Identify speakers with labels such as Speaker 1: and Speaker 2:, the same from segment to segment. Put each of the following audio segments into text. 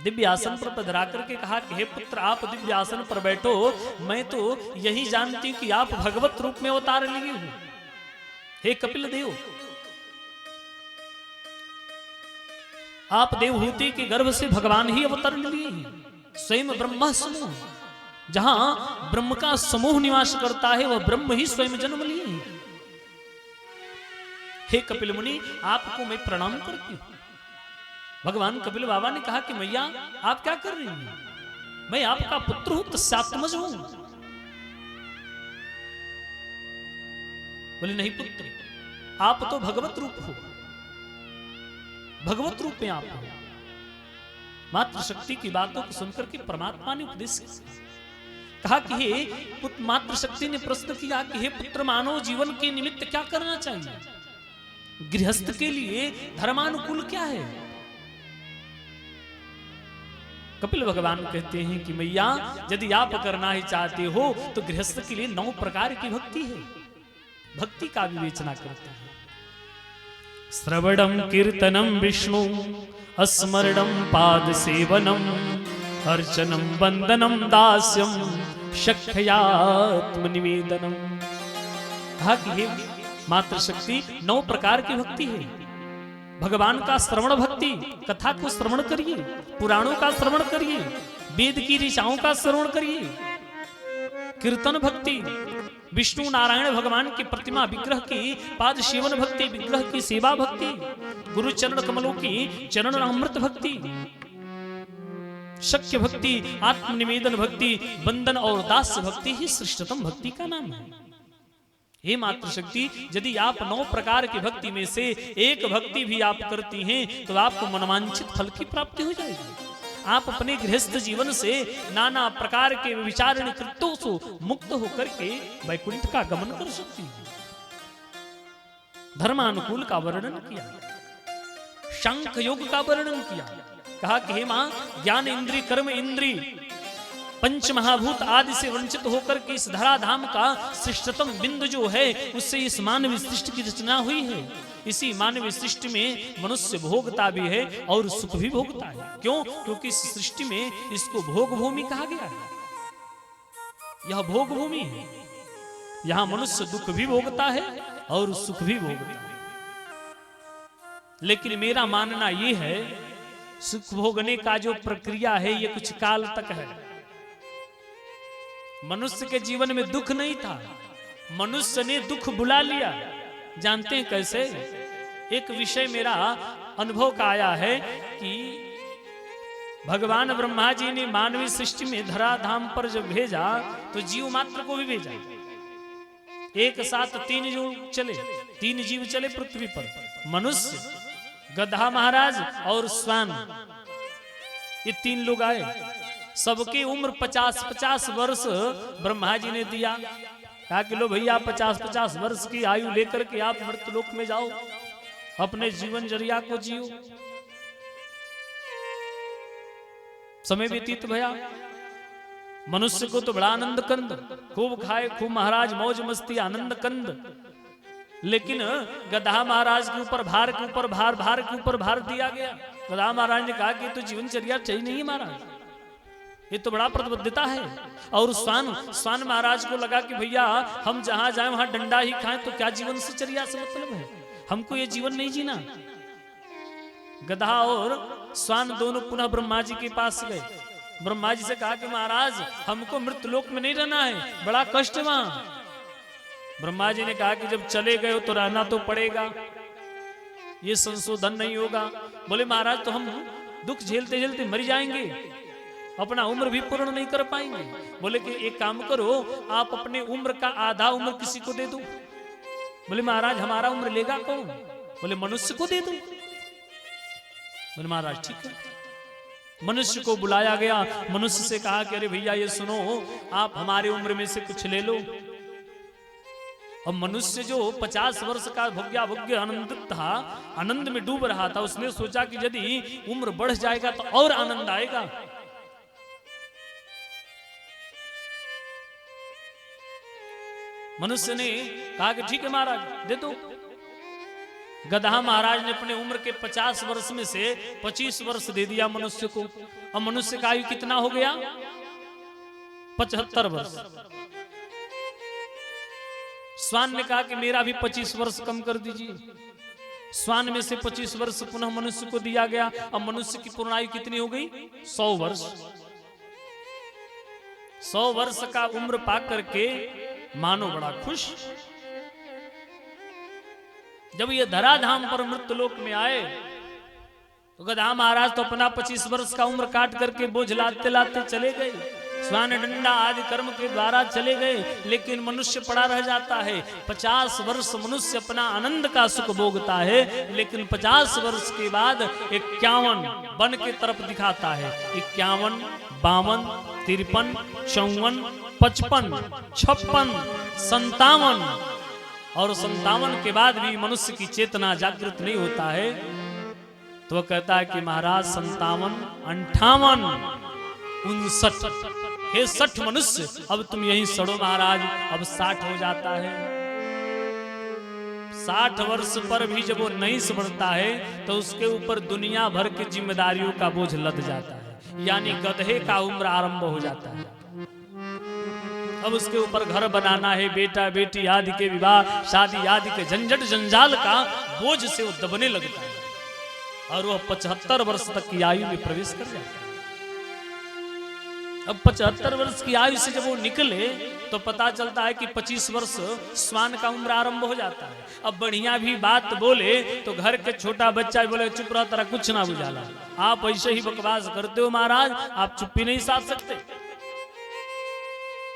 Speaker 1: दिव्य आसन पर पधरा करके कहा कि हे पुत्र, आप दिव्य आसन पर बैठो, मैं तो यही जानती हूं कि आप भगवत रूप में अवतार लिए हो। हे कपिल देव, आप देवहूति के गर्भ से भगवान ही अवतरण लिए हैं। स्वयं ब्रह्म समूह, जहां ब्रह्म का समूह निवास करता है, वह ब्रह्म ही स्वयं जन्म लिए हैं। हे कपिल मुनि, आपको मैं प्रणाम करती हूं। भगवान कपिल बाबा ने कहा कि मैया आप क्या कर रही हैं? मैं आपका पुत्र हूं, तस्यात्मज हूं। बोले नहीं पुत्र, आप तो भगवत रूप हो, भगवत रूप में आप हो। मातृशक्ति की बातों को सुनकर के परमात्मा ने उपदेश कहा कि हे पुत्र, मातृशक्ति ने प्रश्न किया कि हे पुत्र, मानव जीवन के निमित्त क्या करना चाहिए? गृहस्थ के लिए धर्मानुकूल क्या है? कपिल भगवान कहते हैं कि मैया, यदि आप करना ही चाहते हो तो गृहस्थ के लिए 9 प्रकार की भक्ति है। भक्ति का विवेचना करते हैं। श्रवणम कीर्तनम विष्णु, स्मरणम पाद सेवनम, अर्चनम वंदनम दास्यम, शक्त्यात्म निवेदनम। कहा कि हे मातृशक्ति, 9 प्रकार की भक्ति है। भगवान का श्रवण भक्ति, कथा को श्रवण करिए, पुराणों का श्रवण करिए, वेद की ऋचाओं का श्रवण करिए। कीर्तन भक्ति, विष्णु नारायण भगवान की प्रतिमा विग्रह की पाद सेवन भक्ति, विग्रह की सेवा भक्ति, गुरु चरण कमलों की चरण अमृत भक्ति, शक्य भक्ति, आत्मनिवेदन भक्ति, बंदन और दास भक्ति ही श्रेष्ठतम भक्ति का नाम है। हे मातृशक्ति, यदि आप 9 प्रकार की भक्ति में से एक भक्ति भी आप करती हैं तो आपको मनवांछित फल की प्राप्ति हो जाएगी। आप अपने गृहस्थ जीवन से नाना प्रकार के विचारण कृत्यों से मुक्त होकर के वैकुंठ का गमन कर सकती हैं। धर्मानुकूल का वर्णन किया, शंख योग का वर्णन किया। कहा कि हे मां, ज्ञान इंद्री, कर्म इंद्री, पंच महाभूत आदि से वंचित होकर के इस धराधाम का श्रेष्ठतम बिंदु जो है, उससे इस मानव सृष्टि की रचना हुई है। इसी मानव सृष्टि में मनुष्य भोगता भी है और सुख भी भोगता है। क्यों? क्योंकि इस सृष्टि में इसको भोग भूमि कहा गया है। यह भोग भूमि है, यहां मनुष्य दुख भी भोगता है और सुख भी भोगता है। लेकिन मेरा मानना यह है, सुख भोगने का जो प्रक्रिया है ये कुछ काल तक है। मनुष्य के जीवन में दुख नहीं था, मनुष्य ने दुख बुला लिया। जानते हैं कैसे? एक विषय मेरा अनुभव का आया है कि भगवान ब्रह्मा जी ने मानवीय सृष्टि में धराधाम पर जब भेजा तो जीव मात्र को भी भेजा। एक साथ 3 जीव चले पृथ्वी पर, मनुष्य, गधा महाराज और स्वान, ये 3 लोग आए। सबकी उम्र 50-50 वर्ष ब्रह्मा जी ने दिया। कहा कि लो भैया, 50-50 वर्ष की आयु लेकर के आप मृत्युलोक में जाओ, अपने जीवन जरिया को जियो। समय व्यतीत भया, मनुष्य को तो बड़ा आनंद कंद, खूब खाए, खूब महाराज मौज मस्ती, आनंद कंद। लेकिन गधा महाराज के ऊपर भार के ऊपर भार, भार के ऊपर भार दिया गया। गधा महाराज ने कहा कि तो जीवनचर्या चाहिए नहीं महाराज, ये तो बड़ा प्रतिबद्धता है। और स्वान महाराज को लगा कि भैया हम जहां जाएं वहां डंडा ही खाएं, तो क्या जीवन से चर्या से मतलब है, हमको ये जीवन नहीं जीना। गधा और स्वान दोनों पुनः ब्रह्मा जी के पास गए। ब्रह्मा जी से कहा कि महाराज हमको मृत्युलोक में नहीं रहना है, बड़ा कष्ट वहां। ब्रह्मा जी ने कहा कि जब चले गए तो रहना तो पड़ेगा, ये संशोधन नहीं होगा। बोले महाराज तो हम दुख झेलते झेलते मर जाएंगे, अपना उम्र भी पूर्ण नहीं कर पाएंगे। बोले कि एक काम करो, आप अपने उम्र का आधा उम्र किसी को दे दो। बोले महाराज हमारा उम्र लेगा कौन? बोले मनुष्य को दे दो। बोले महाराज ठीक है। मनुष्य को बुलाया गया, मनुष्य से कहा कि अरे भैया ये सुनो, आप हमारे उम्र में से कुछ ले लो। और मनुष्य जो 50 वर्ष का भोग्य आनंदित था, आनंद में डूब रहा था, उसने सोचा कि यदि उम्र बढ़ जाएगा तो और आनंद आएगा। मनुष्य ने कहा कि ठीक है महाराज दे दो। गदहा महाराज ने अपने उम्र के 50 वर्ष में से 25 वर्ष दे दिया मनुष्य को। अब मनुष्य का आयु कितना हो गया? 75 वर्ष। स्वान ने कहा कि मेरा भी 25 वर्ष कम कर दीजिए। स्वान में से 25 वर्ष पुनः मनुष्य को दिया गया। अब मनुष्य की पूर्ण आयु कितनी हो गई? 100 वर्ष। 100 वर्ष का उम्र पा करके मानो बड़ा खुश। जब ये धराधाम पर मृत्युलोक में आए तो गदहा महाराज तो अपना 25 वर्ष का उम्र काट करके बोझ लाते लाते चले गए, स्वान डंडा आदि कर्म के द्वारा चले गए, लेकिन मनुष्य पड़ा रह जाता है। 50 वर्ष मनुष्य अपना आनंद का सुख भोगता है, लेकिन 50 वर्ष के बाद 51 वन के तरफ दिखाता है। 51, 52, 53, 54, 55, 56, 57 और 57 के बाद भी मनुष्य की चेतना जागृत नहीं होता है। तो कहता है कि महाराज 57, 58, 59 हे 60 मनुष्य, अब तुम यहीं सड़ो महाराज। अब 60 हो जाता है। 60 वर्ष पर भी जब वो नहीं संभलता है तो उसके ऊपर दुनिया भर की जिम्मेदारियों का बोझ लद जाता है, यानी गधे का उम्र आरंभ हो जाता है। अब उसके ऊपर घर बनाना है, बेटा बेटी आदि के विवाह शादी आदि के झंझट जंजाल का बोझ से वो दबने लगता है और वह 75 वर्ष तक की आयु में प्रवेश कर जाता है। अब 75 वर्ष की आयु से जब वो निकले तो पता चलता है कि 25 वर्ष स्वान का उम्र आरंभ हो जाता है। अब बढ़िया भी बात बोले तो घर के छोटा बच्चा बोले चुप रहो, तेरा कुछ ना बुझाला, आप ऐसे ही बकवास करते हो महाराज, आप चुप्पी नहीं साध सकते।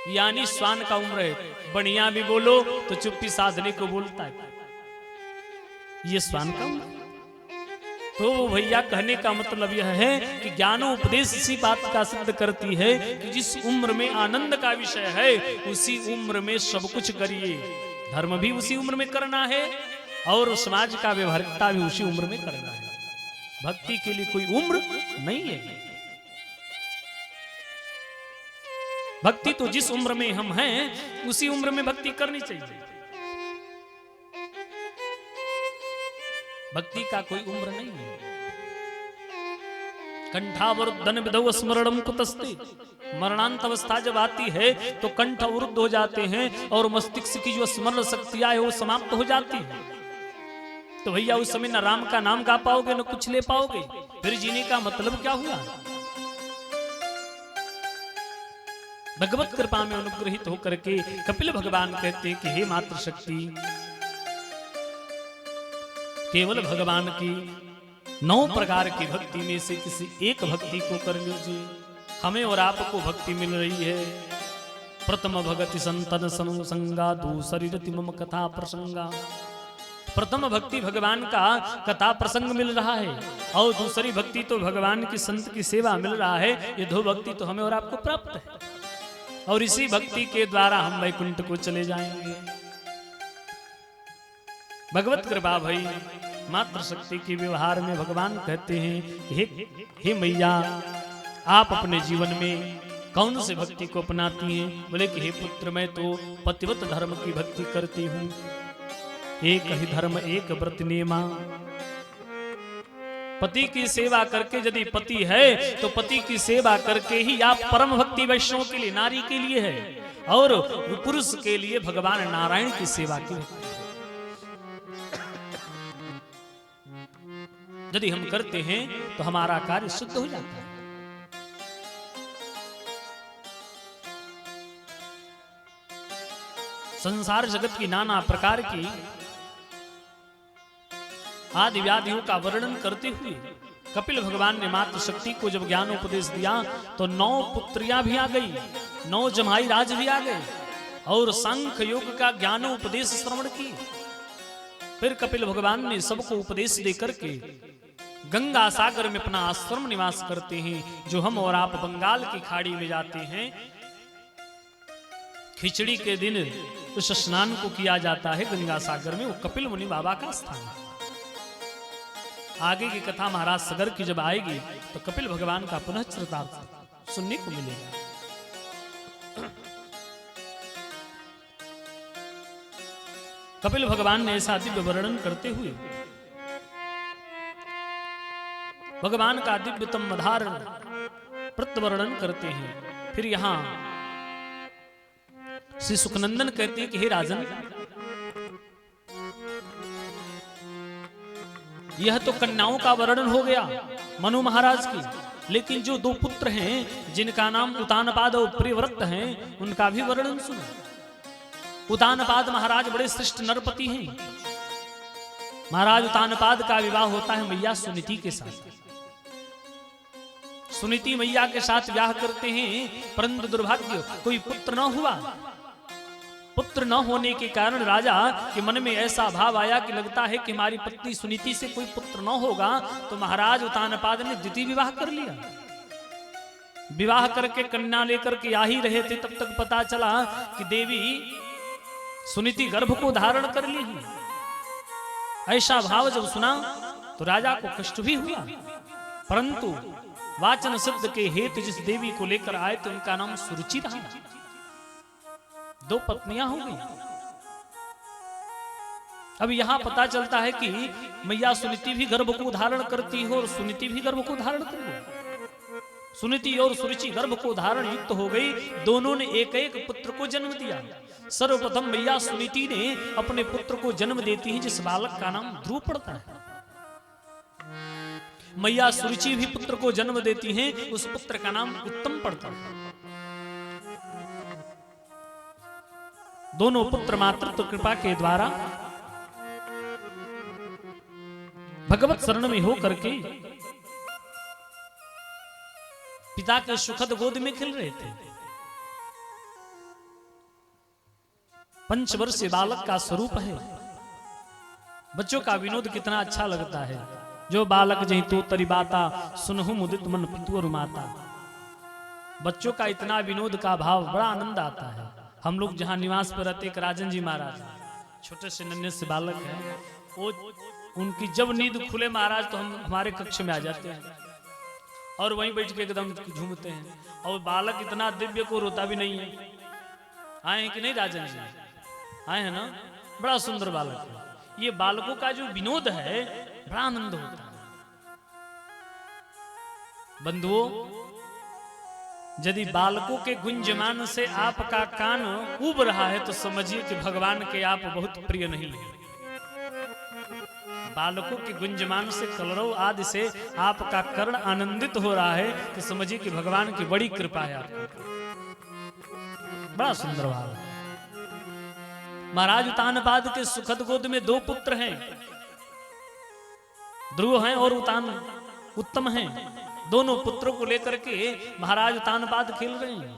Speaker 1: यानी स्वान का उम्र है, बढ़िया भी बोलो तो चुप्पी साधने को बोलता है, ये स्वान का उम्र। तो भैया कहने का मतलब यह है कि ज्ञानोपदेश इसी बात का सिद्ध करती है कि जिस उम्र में आनंद का विषय है उसी उम्र में सब कुछ करिए। धर्म भी उसी उम्र में करना है और समाज का व्यवहारिकता भी उसी उम्र में करना है। भक्ति के लिए कोई उम्र नहीं है। भक्ति तो जिस उम्र में हम हैं उसी उम्र में भक्ति करनी चाहिए। भक्ति का कोई उम्र नहीं है। कंठावरुद्धन विधौ स्मरणम कुतस्ते, मरणांत अवस्था जब आती है तो कंठ अवरुद्ध हो जाते हैं और मस्तिष्क की जो स्मरण शक्तियां है वो समाप्त हो जाती है। तो भैया उस समय न राम का नाम गा पाओगे न कुछ ले पाओगे, फिर जीने का मतलब क्या हुआ? भगवत कृपा में अनुग्रहित होकर के कपिल भगवान कहते हैं कि हे मात्र शक्ति, केवल भगवान की 9 प्रकार की भक्ति में से किसी एक भक्ति को कर लीजिए। हमें और आपको भक्ति मिल रही है। प्रथम भगति संतन संगा, दूसरी रति मम कथा प्रसंगा। प्रथम भक्ति भगवान का कथा प्रसंग मिल रहा है और दूसरी भक्ति तो भगवान की संत की सेवा मिल रहा है। ये 2 भक्ति तो हमें और आपको प्राप्त है और इसी भक्ति के द्वारा हम वैकुंठ को चले जाएंगे। भगवत कृपा भाई मात्र शक्ति के व्यवहार में भगवान कहते हैं हे मैया, आप अपने जीवन में कौन से भक्ति को अपनाती हैं? बोले कि हे पुत्र, मैं तो पतिव्रत धर्म की भक्ति करती हूँ। एक ही धर्म एक व्रत नेमा। पति की सेवा करके, यदि पति है तो पति की सेवा करके ही आप परम भक्ति वैष्णव के लिए, नारी के लिए है, और पुरुष के लिए भगवान नारायण की सेवा की भक्ति। यदि हम करते हैं तो हमारा कार्य शुद्ध हो जाता है। संसार जगत की नाना प्रकार की आदि व्याधियों का वर्णन करते हुए कपिल भगवान ने मात्र शक्ति को जब ज्ञान उपदेश दिया तो 9 पुत्रियां भी आ गई, 9 जमाई राज भी आ गए और सांख्य योग का ज्ञानोपदेश श्रवण की। फिर कपिल भगवान ने सबको उपदेश देकर के गंगा सागर में अपना आश्रम निवास करते हैं। जो हम और आप बंगाल की खाड़ी में जाते हैं, खिचड़ी के दिन उस स्नान को किया जाता है गंगा सागर में, वो कपिल मुनि बाबा का स्थान है। आगे की कथा महाराज सगर की जब आएगी तो कपिल भगवान का पुनः चरितार्थ सुनने को मिलेगा। कपिल भगवान ने ऐसा दिव्य वर्णन करते हुए भगवान का दिव्यतम धारण प्रतिवर्णन करते हैं। फिर यहां श्री सुखनंदन कहते हैं कि हे राजन, यह तो कन्याओं का वर्णन हो गया मनु महाराज की, लेकिन जो दो पुत्र हैं जिनका नाम उतानपाद और प्रियव्रत हैं, उनका भी वर्णन सुनो। उतानपाद महाराज बड़े श्रेष्ठ नरपति हैं। महाराज उतानपाद का विवाह होता है मैया सुनीति के साथ। सुनीति मैया के साथ विवाह करते हैं, परंतु दुर्भाग्य कोई पुत्र न हुआ। पुत्र न होने के कारण राजा के मन में ऐसा भाव आया कि लगता है कि हमारी पत्नी सुनीति से कोई पुत्र न होगा, तो महाराज उतानपाद ने द्वितीय विवाह कर लिया। विवाह करके कन्या लेकर के आ ही रहे थे, तब तक पता चला कि देवी सुनीति गर्भ को धारण कर ली। ऐसा भाव जब सुना तो राजा को कष्ट भी हुआ, परंतु वाचन शब्द के हेतु जिस देवी को लेकर आए थे उनका नाम सुरुचि रहा। दो पत्नियां हो गई। अब यहां पता चलता है कि मैया सुनीति भी गर्भ को धारण करती हो और सुनीति भी गर्भ को धारण कर गई। सुनीति और सुरुचि गर्भ को धारण युक्त हो गई। दोनों ने एक एक पुत्र को जन्म दिया। सर्वप्रथम मैया सुनीति ने अपने पुत्र को जन्म देती है, जिस बालक का नाम ध्रुव पड़ता है। मैया सुरुचि भी पुत्र को जन्म देती हैं, उस पुत्र का नाम उत्तम पड़ता है। दोनों पुत्र मातृत्व कृपा के द्वारा भगवत शरण में हो करके पिता के सुखद गोद में खिल रहे थे। 5 वर्षीय बालक का स्वरूप है। बच्चों का विनोद कितना अच्छा लगता है। जो बालक जही तो तरी बाता सुनहु मुदित मन पितुर माता। बच्चों का इतना विनोद का भाव, बड़ा आनंद आता है। हम लोग जहां निवास पर रहते, एक राजन जी महाराज छोटे से नन्हे से बालक हैं, वो उनकी जब नींद खुले महाराज तो हम हमारे कक्ष में आ जाते हैं और वहीं बैठ के एकदम झूमते हैं। और बालक इतना दिव्य को रोता भी नहीं है। आए हैं कि नहीं राजन जी? आए हैं ना? बड़ा सुंदर बालक है। ये बालकों का जो विनोद है, बड़ा आनंद होता है। बंधुओं, यदि बालकों के गुंजमान से आपका कान उब रहा है तो समझिए कि भगवान के आप बहुत प्रिय नहीं है। बालकों के गुंजमान से, कलरव आदि से आपका कर्ण आनंदित हो रहा है तो समझिए कि भगवान की बड़ी कृपा है आपको। बड़ा सुंदर भाव है। महाराज उतानपाद के सुखद गोद में 2 पुत्र हैं, ध्रुव हैं और उत्तम हैं। दोनों पुत्रों को लेकर के महाराज उतानपाद खेल रहे हैं।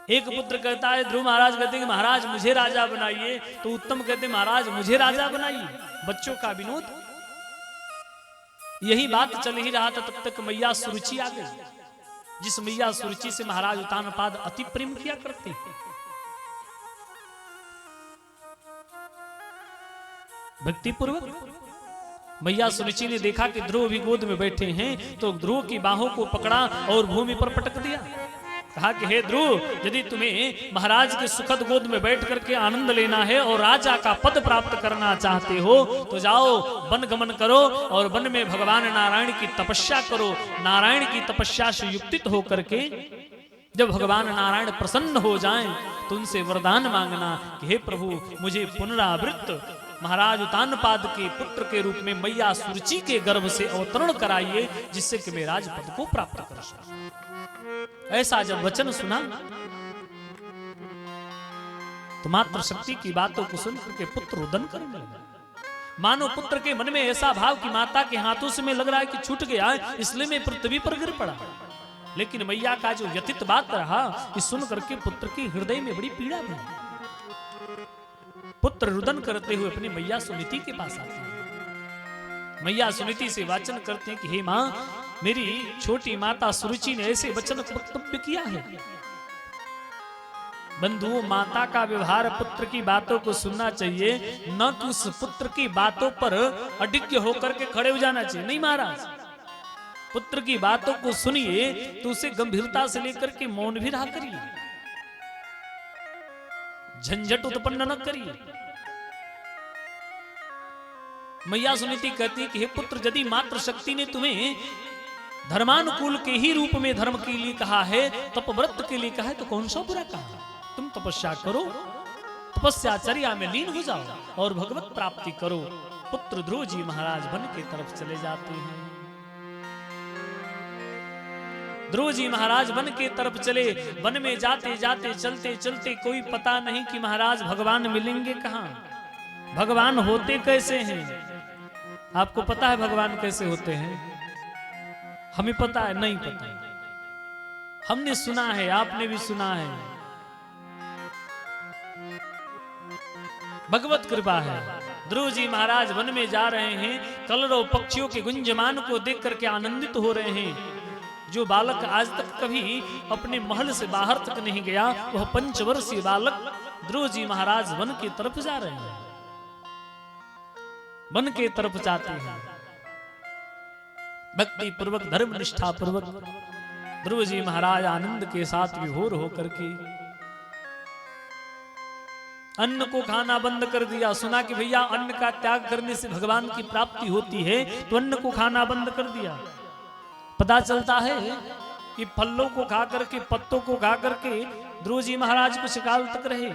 Speaker 1: एक पुत्र कहता है, ध्रुव महाराज कहते हैं कि महाराज मुझे राजा बनाइए, तो उत्तम कहते हैं महाराज मुझे राजा बनाइए। बच्चों का विनोद। यही बात चल ही रहा था, तब तक मैया सुरुचि आ गई। जिस मैया सुरुचि से महाराज उतानपाद अति प्रेम किया करते हैं। भक्तिपूर्वक मैया सुरुचि ने देखा कि ध्रुव भी गोद में बैठे हैं, तो ध्रुव की बाहों को पकड़ा और भूमि पर पटक दिया। कहा कि हे ध्रुव, यदि तुम्हें महाराज के सुखद गोद में बैठ करके आनंद लेना है और राजा का पद प्राप्त करना चाहते हो तो जाओ वन गमन करो और वन में भगवान नारायण की तपस्या करो। नारायण की तपस्या से युक्तित होकर के जब भगवान नारायण प्रसन्न हो जाएं तो उनसे वरदान मांगना कि हे प्रभु, मुझे पुनरावृत्त महाराज उतानपाद के पुत्र के रूप में मैया सुरुचि के गर्भ से अवतरण कराइए, जिससे कि मैं राजपद को प्राप्त कर सकूं। ऐसा जब वचन सुना तो मात्र शक्ति की बातों को सुनकर के पुत्र रुदन करने लगा। मानो पुत्र के मन में ऐसा भाव कि माता के हाथों से मैं लग रहा है कि छूट गया, इसलिए मैं पृथ्वी पर गिर पड़ा। लेकिन मैया का जो व्यथित बात रहा, इस सुन करके पुत्र के हृदय में बड़ी पीड़ा बनी। पुत्र रुदन करते हुए अपनी मैया सुनीति के पास आते हैं। मैया सुनीति से वाचन करते हैं कि हे मां, मेरी छोटी माता सुरुचि ने ऐसे वचन वक्तव्य किया है। बंधुओं, माता का व्यवहार पुत्र की बातों को सुनना चाहिए, न कि उस पुत्र की बातों पर अडिग होकर के खड़े हो जाना चाहिए। नहीं महाराज, पुत्र की बातों को सुनिए तो उसे गंभीरता से लेकर के मौन भी रहा करिए, झंझट उत्पन्न न करिए। मैया सुनीति कहती है कि हे पुत्र, यदि मात्र शक्ति ने तुम्हें धर्मानुकूल के ही रूप में धर्म के लिए कहा है, तपव्रत के लिए कहा है, तो कौन सा बुरा कहा। तुम तपस्या करो, तपस्याचर्या में लीन हो जाओ और भगवत प्राप्ति करो। पुत्र ध्रुव जी महाराज वन की तरफ चले जाते हैं। ध्रुव जी महाराज वन के तरफ चले। वन में जाते जाते चलते चलते कोई पता नहीं कि महाराज भगवान मिलेंगे कहाँ, भगवान होते कैसे हैं। आपको पता है भगवान कैसे होते हैं? हमें पता है? नहीं पता। हमने सुना है, आपने भी सुना है। भगवत कृपा है। ध्रुव जी महाराज वन में जा रहे हैं, कलरव पक्षियों के गुंजमान को देख करके आनंदित हो रहे हैं। जो बालक आज तक कभी अपने महल से बाहर तक नहीं गया, वह पंचवर्षीय बालक ध्रुव जी महाराज वन की तरफ जा रहे हैं। वन के तरफ जाते हैं, भक्ति पूर्वक धर्म निष्ठा पूर्वक ध्रुव जी महाराज आनंद के साथ विभोर होकर के अन्न को खाना बंद कर दिया। सुना कि भैया अन्न का त्याग करने से भगवान की प्राप्ति होती है, तो अन्न को खाना बंद कर दिया। पता चलता है कि फलों को खा करके, पत्तों को खा करके ध्रुव जी महाराज कुछ काल तक रहे,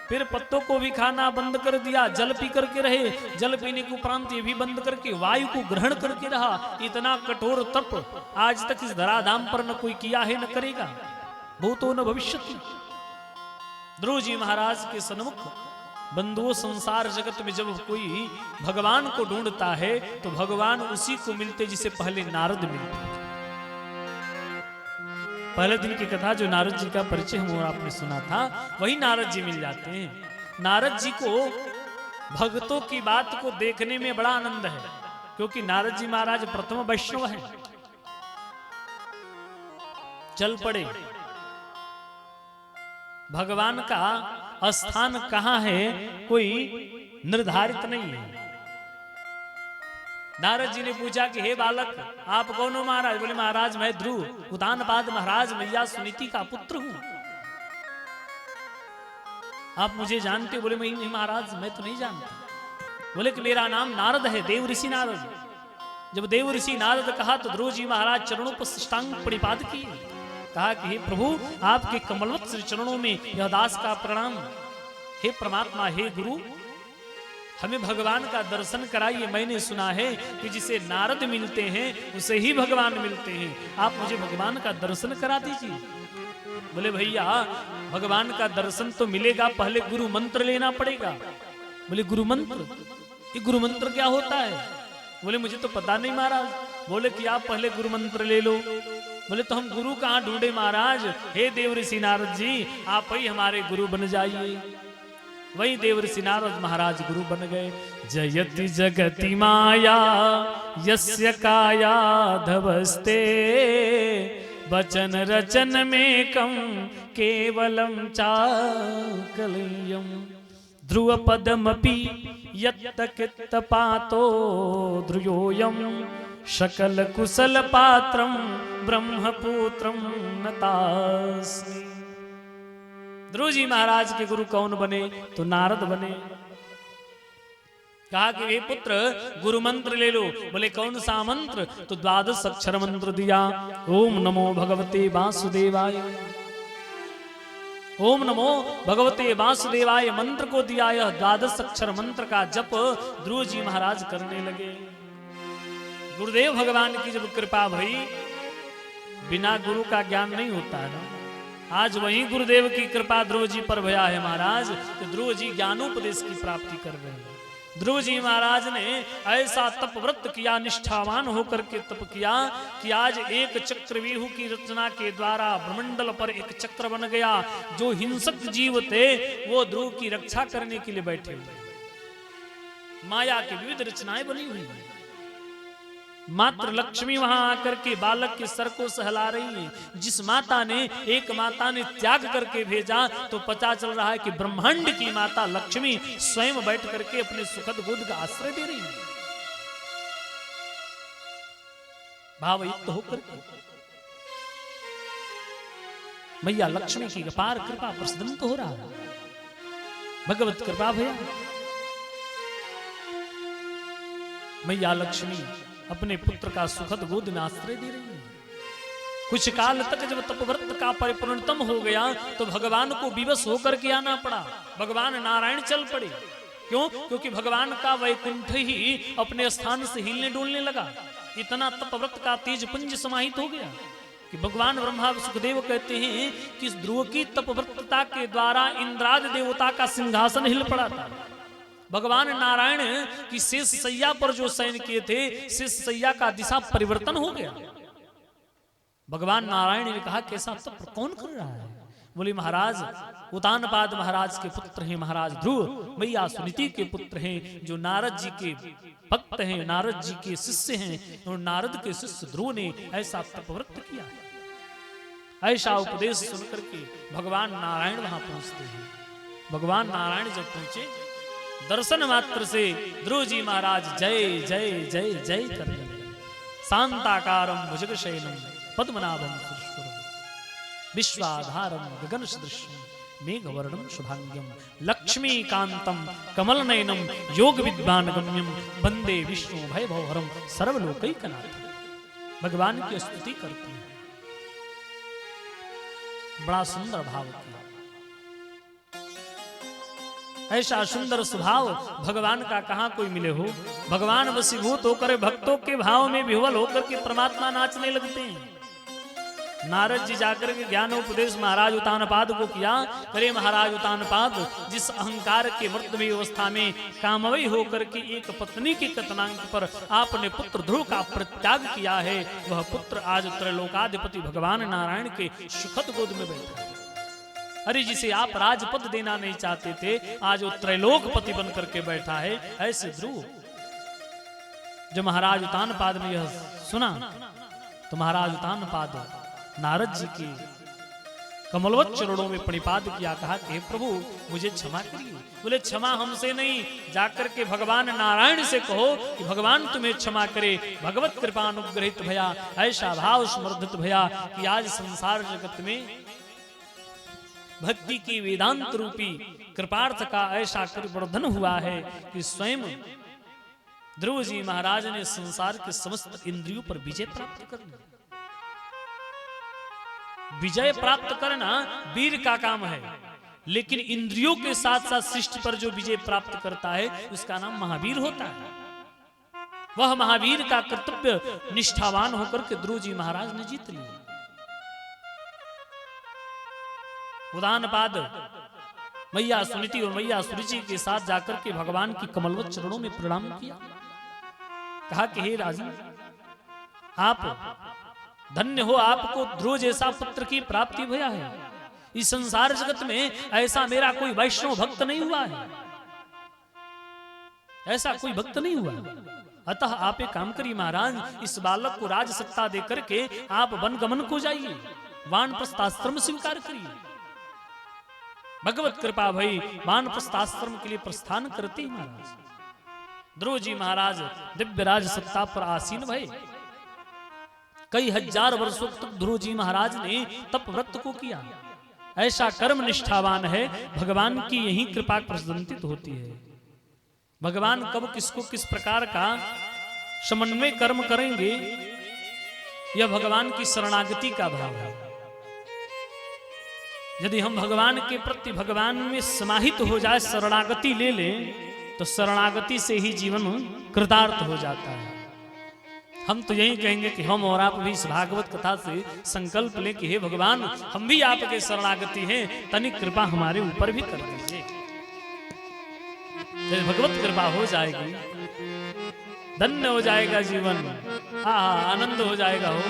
Speaker 1: फिर पत्तों को भी खाना बंद कर दिया, जल पी करके रहे, जल पीने के उपरांत ये भी बंद करके वायु को ग्रहण करके रहा। इतना कठोर तप आज तक इस धराधाम पर न कोई किया है, न करेगा, भूतो न भविष्यति। ध्रुव जी महाराज के सन्मुख बंधुओं, संसार जगत में जब कोई भगवान को ढूंढता है तो भगवान उसी को मिलते जिसे पहले नारद मिलते। पहले दिन की कथा जो नारद जी का परिचय हम आपने सुना था, वही नारद जी मिल जाते हैं। नारद जी को भक्तों की बात को देखने में बड़ा आनंद है, क्योंकि नारद जी महाराज प्रथम वैष्णव हैं। चल पड़े। भगवान का स्थान कहां है कोई निर्धारित नहीं है। नारद जी ने पूछा कि हे बालक, आप कौन हो महाराज? बोले महाराज मैं ध्रुव, उदानपाद महाराज मैया सुनीति का पुत्र हूं। आप मुझे जानते हो? बोले नहीं महाराज मैं तो नहीं जानता। बोले कि मेरा नाम नारद है, देव ऋषि नारद। जब देव ऋषि नारद कहा तो ध्रुव जी महाराज चरणों पर साष्टांग प्रणिपात किए। कहा कि हे प्रभु, आपके कमलवत श्री चरणों में यह दास का प्रणाम। हे परमात्मा, हे गुरु, हमें भगवान का दर्शन कराइए। मैंने सुना है कि जिसे नारद मिलते हैं उसे ही भगवान मिलते हैं, आप मुझे भगवान का दर्शन करा दीजिए। बोले भैया भगवान का दर्शन तो मिलेगा, पहले गुरु मंत्र लेना पड़ेगा। बोले गुरु मंत्र? ये गुरु मंत्र क्या होता है? बोले मुझे तो पता नहीं महाराज। बोले कि आप पहले गुरु मंत्र ले लो। बोले तो हम गुरु कहाँ ढूंढे महाराज? हे देव ऋषि नारद जी, आप ही हमारे गुरु बन जाइए। वही देव ऋषि नारद महाराज गुरु बन गए। जयति जगति माया यस्य काया धवस्ते, वचन रचन में कम केवलम चाकलियम, ध्रुव पदमपि यत्त पातो ध्रुयोयम, शकल कुशल पात्रम ब्रह्मपुत्रम नतास्मि। ध्रुव जी महाराज के गुरु कौन बने? तो नारद बने। कहा कि हे पुत्र गुरु मंत्र ले लो। बोले कौन सा मंत्र? तो 12 अक्षर मंत्र दिया। ओम नमो भगवते वासुदेवाय, ओम नमो भगवते वासुदेवाय मंत्र को दिया। यह 12 अक्षर मंत्र का जप ध्रुव जी महाराज करने लगे। गुरुदेव भगवान की जब कृपा भई, बिना गुरु का ज्ञान नहीं होता है ना। आज वही गुरुदेव की कृपा ध्रुव जी पर भया है महाराज, तो ध्रुव जी ज्ञानोपदेश की प्राप्ति कर रहे हैं। ध्रुव जी महाराज ने ऐसा तप व्रत किया, निष्ठावान होकर के तप किया कि आज एक चक्रव्यूह की रचना के द्वारा ब्रह्मंडल पर एक चक्र बन गया। जो हिंसक जीव थे वो ध्रुव की रक्षा करने के लिए बैठे हुए। माया की विविध रचनाएं बनी हुई है। मात्र लक्ष्मी वहां आकर के बालक के सर को सहला रही है। जिस माता ने, एक माता ने त्याग करके भेजा, तो पता चल रहा है कि ब्रह्मांड की माता लक्ष्मी स्वयं बैठ करके अपने सुखद गोद का आश्रय दे रही है। भावयुक्त होकर के मैया लक्ष्मी की अपार कृपा प्रसन्न हो रहा है। भगवत कृपा भैया मैया लक्ष्मी अपने पुत्र का सुखद गोद में आश्रय दे रही है। कुछ काल तक जब तपव्रत का परिपूर्णतम हो गया तो भगवान को विवश होकर के आना पड़ा। भगवान नारायण चल पड़े। क्यों? क्योंकि भगवान का वैकुंठ ही अपने स्थान से हिलने डोलने लगा। इतना तपव्रत का तेज पुंज समाहित हो गया कि भगवान ब्रह्मा सुखदेव कहते हैं कि इस ध्रुव की तपव्रतता के द्वारा इंद्रादि देवता का सिंहासन हिल पड़ा था। भगवान नारायण की शेष सैया पर जो शयन किए थे, शेष सैया का दिशा परिवर्तन हो गया। भगवान नारायण ने कहा कैसा तप कौन कर रहा है? बोले महाराज उतानपाद महाराज के पुत्र हैं महाराज ध्रुव, मैया सुनीति के पुत्र हैं, जो नारद जी के भक्त हैं, नारद जी के शिष्य हैं, और नारद के शिष्य ध्रुव ने ऐसा तपव्रत किया। ऐसा उपदेश सुनकर के भगवान नारायण वहां पहुंचते हैं। भगवान नारायण जब पहुंचे, दर्शन मात्र से ध्रुव जी महाराज जय जय जय जय कर लगे। शांताकारम भुजगशयनम पद्मनाभम सुरेश्वरम विश्वाधारम गगन सदृशम मेघवर्णम शुभांग्यम लक्ष्मीकांतम कमलनयनम योग विद्वान गम्यम वंदे विष्णु भयभवहरम सर्वलोकैकनाथम। भगवान की स्तुति करते हैं। बड़ा सुंदर भाव किया। ऐसा सुंदर स्वभाव भगवान का कहां कोई मिले हो। भगवान वशीभूत होकर भक्तों के भाव में विह्वल होकर के परमात्मा नाचने लगते हैं। नारद जी जाकर के ज्ञान उपदेश महाराज उतानपाद को किया। अरे महाराज उतानपाद, जिस अहंकार के मर्दमय अवस्था में कामवय होकर के एक पत्नी के कथनांक पर आपने पुत्र ध्रुव का परित्याग किया है, वह पुत्र आज त्रैलोकाधिपति भगवान नारायण के सुखद गोद में बैठा है। अरे जिसे आप राजपद देना नहीं चाहते थे, आज वो त्रैलोकपति बन करके बैठा है। ऐसे ध्रुव जब महाराज उतानपाद ने यह सुना तो महाराज उतानपाद नारद जी के कमलवत चरणों में प्रणिपात किया। कहा कि प्रभु मुझे क्षमा करिए। बोले क्षमा हमसे नहीं, जाकर के भगवान नारायण से कहो कि भगवान तुम्हें क्षमा करे। भगवत कृपा अनुग्रहित भया, ऐसा भाव समर्थित भया कि आज संसार जगत में भक्ति की वेदांत रूपी कृपार्थ का ऐसा वर्धन हुआ है कि स्वयं ध्रुव जी महाराज ने संसार के समस्त इंद्रियों पर विजय प्राप्त कर लिया। विजय प्राप्त करना वीर का काम है, लेकिन इंद्रियों के साथ साथ सृष्टि पर जो विजय प्राप्त करता है उसका नाम महावीर होता है। वह महावीर का कर्तव्य निष्ठावान होकर के ध्रुव जी महाराज ने जीत लिया। उदानपाद मैया सुनीति और मैया सुरुचि के साथ जाकर के भगवान की कमलवत चरणों में प्रणाम किया। कहा कि हे राजन, आप धन्य हो, आपको ध्रुव जैसा पुत्र की प्राप्ति भया है। इस संसार जगत में ऐसा मेरा कोई वैष्णव भक्त नहीं हुआ है, ऐसा कोई भक्त नहीं हुआ। अतः आप एक काम करिए महाराज, इस बालक को राज सत्ता दे करके आप वन गमन को जाइए, वानप्रस्थाश्रम स्वीकार करिए। भगवत कृपा भई वानप्रस्थाश्रम के लिए प्रस्थान करते महाराज ध्रुव जी महाराज दिव्य राज सत्ता पर आसीन भये। कई हजार वर्षों तक ध्रुव जी महाराज ने तप व्रत को किया। ऐसा कर्म निष्ठावान है, भगवान की यही कृपा प्रदर्शित होती है। भगवान कब किसको किस प्रकार का समन्वय कर्म करेंगे, यह भगवान की शरणागति का भाव है। यदि हम भगवान के प्रति भगवान में समाहित हो जाए, शरणागति ले ले, तो शरणागति से ही जीवन कृतार्थ हो जाता है। हम तो यही कहेंगे कि हम और आप भी इस भागवत कथा से संकल्प लें कि हे भगवान, हम भी आपके शरणागति हैं, तनिक कृपा हमारे ऊपर भी कर दीजिए। जब भगवत कृपा हो जाएगी, धन्य हो जाएगा जीवन, आनंद हो जाएगा हो।